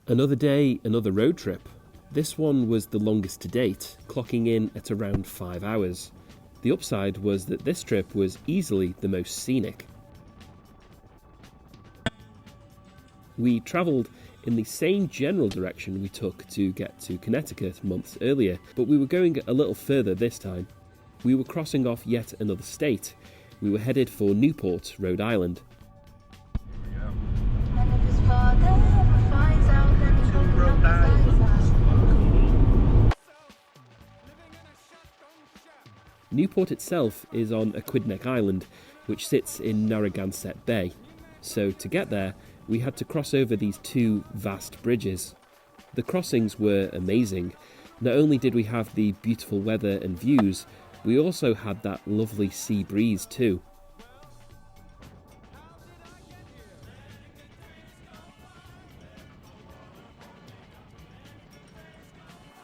Another day, another road trip. This one was the longest to date, clocking in at around 5 hours. The upside was that this trip was easily the most scenic. We travelled in the same general direction we took to get to Connecticut months earlier, but we were going a little further this time. We were crossing off yet another state. We were headed for Newport, Rhode Island. Newport itself is on Aquidneck Island, which sits in Narragansett Bay. So to get there, we had to cross over these two vast bridges. The crossings were amazing. Not only did we have the beautiful weather and views, we also had that lovely sea breeze too.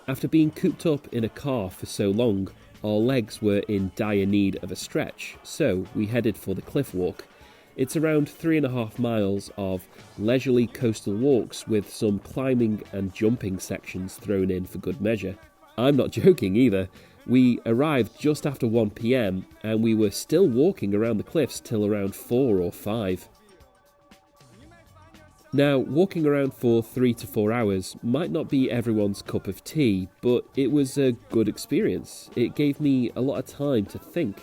After being cooped up in a car for so long, our legs were in dire need of a stretch, so we headed for the cliff walk. It's around 3.5 miles of leisurely coastal walks with some climbing and jumping sections thrown in for good measure. I'm not joking either. We arrived just after 1 p.m. and we were still walking around the cliffs till around 4 or 5. Now, walking around for 3 to 4 hours might not be everyone's cup of tea, but it was a good experience. It gave me a lot of time to think.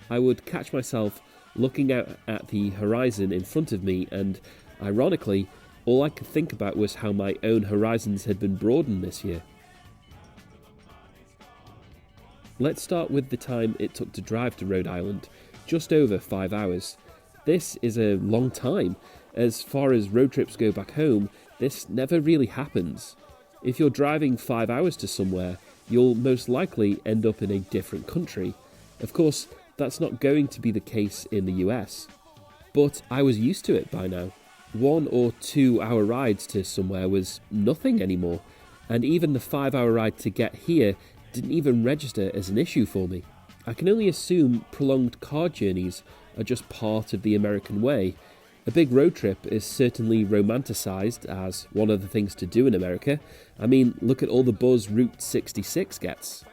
I would catch myself looking out at the horizon in front of me, and ironically, all I could think about was how my own horizons had been broadened this year. Let's start with the time it took to drive to Rhode Island, just over 5 hours. This is a long time. As far as road trips go back home, this never really happens. If you're driving 5 hours to somewhere, you'll most likely end up in a different country. Of course, that's not going to be the case in the US. But I was used to it by now. 1 or 2 hour rides to somewhere was nothing anymore, and even the 5-hour ride to get here didn't even register as an issue for me. I can only assume prolonged car journeys are just part of the American way. A big road trip is certainly romanticised as one of the things to do in America. I mean, look at all the buzz Route 66 gets.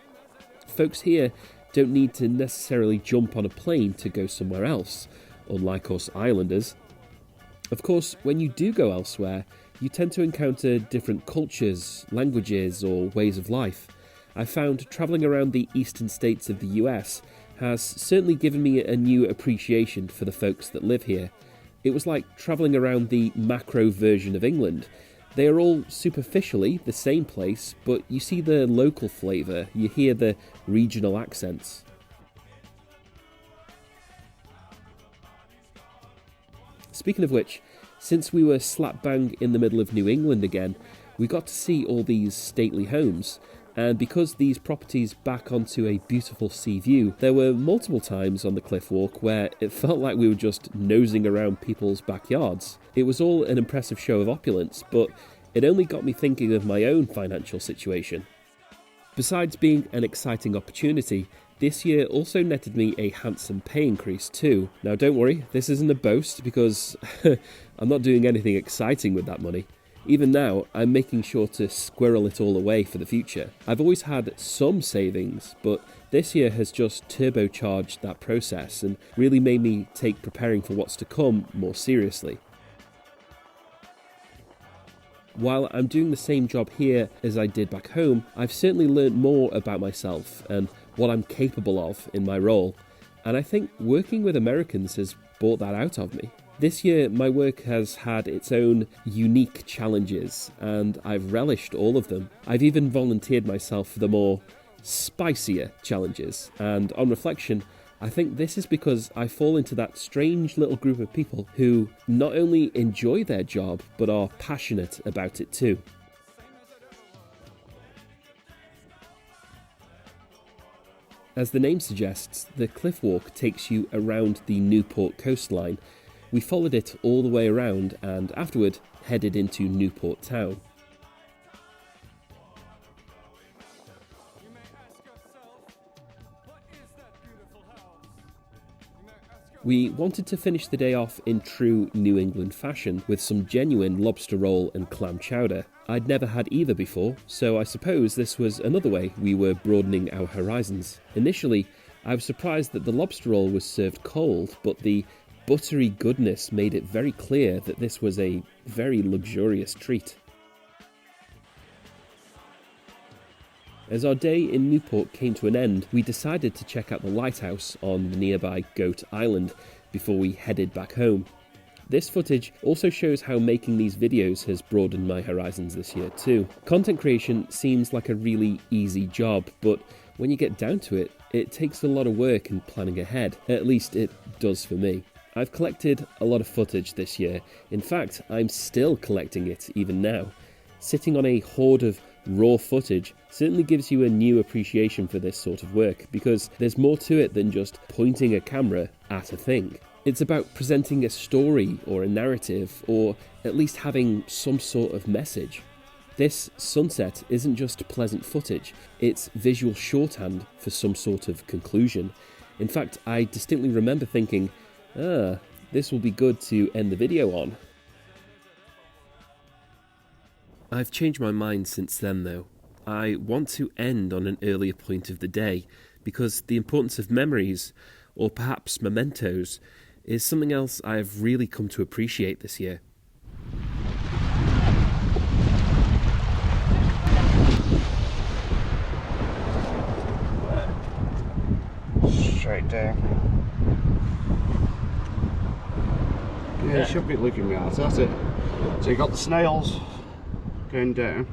Folks here don't need to necessarily jump on a plane to go somewhere else, unlike us islanders. Of course, when you do go elsewhere, you tend to encounter different cultures, languages, or ways of life. I found travelling around the eastern states of the US has certainly given me a new appreciation for the folks that live here. It was like travelling around the macro version of England. They are all superficially the same place, but you see the local flavour, you hear the regional accents. Speaking of which, since we were slap bang in the middle of New England again, we got to see all these stately homes. And because these properties back onto a beautiful sea view, there were multiple times on the cliff walk where it felt like we were just nosing around people's backyards. It was all an impressive show of opulence, but it only got me thinking of my own financial situation. Besides being an exciting opportunity, this year also netted me a handsome pay increase too. Now don't worry, this isn't a boast because I'm not doing anything exciting with that money. Even now, I'm making sure to squirrel it all away for the future. I've always had some savings, but this year has just turbocharged that process and really made me take preparing for what's to come more seriously. While I'm doing the same job here as I did back home, I've certainly learned more about myself and what I'm capable of in my role, and I think working with Americans has brought that out of me. This year, my work has had its own unique challenges, and I've relished all of them. I've even volunteered myself for the more spicier challenges, and on reflection, I think this is because I fall into that strange little group of people who not only enjoy their job, but are passionate about it too. As the name suggests, the cliff walk takes you around the Newport coastline. We followed it all the way around and afterward headed into Newport town. We wanted to finish the day off in true New England fashion with some genuine lobster roll and clam chowder. I'd never had either before, so I suppose this was another way we were broadening our horizons. Initially, I was surprised that the lobster roll was served cold, but the buttery goodness made it very clear that this was a very luxurious treat. As our day in Newport came to an end, we decided to check out the lighthouse on the nearby Goat Island before we headed back home. This footage also shows how making these videos has broadened my horizons this year too. Content creation seems like a really easy job, but when you get down to it, it takes a lot of work and planning ahead. At least it does for me. I've collected a lot of footage this year. In fact, I'm still collecting it even now. Sitting on a hoard of raw footage certainly gives you a new appreciation for this sort of work, because there's more to it than just pointing a camera at a thing. It's about presenting a story or a narrative, or at least having some sort of message. This sunset isn't just pleasant footage, it's visual shorthand for some sort of conclusion. In fact, I distinctly remember thinking, this will be good to end the video on. I've changed my mind since then though. I want to end on an earlier point of the day, because the importance of memories, or perhaps mementos, is something else I've really come to appreciate this year. Straight down. Yeah, you should be looking right at it. So you got the snails going down.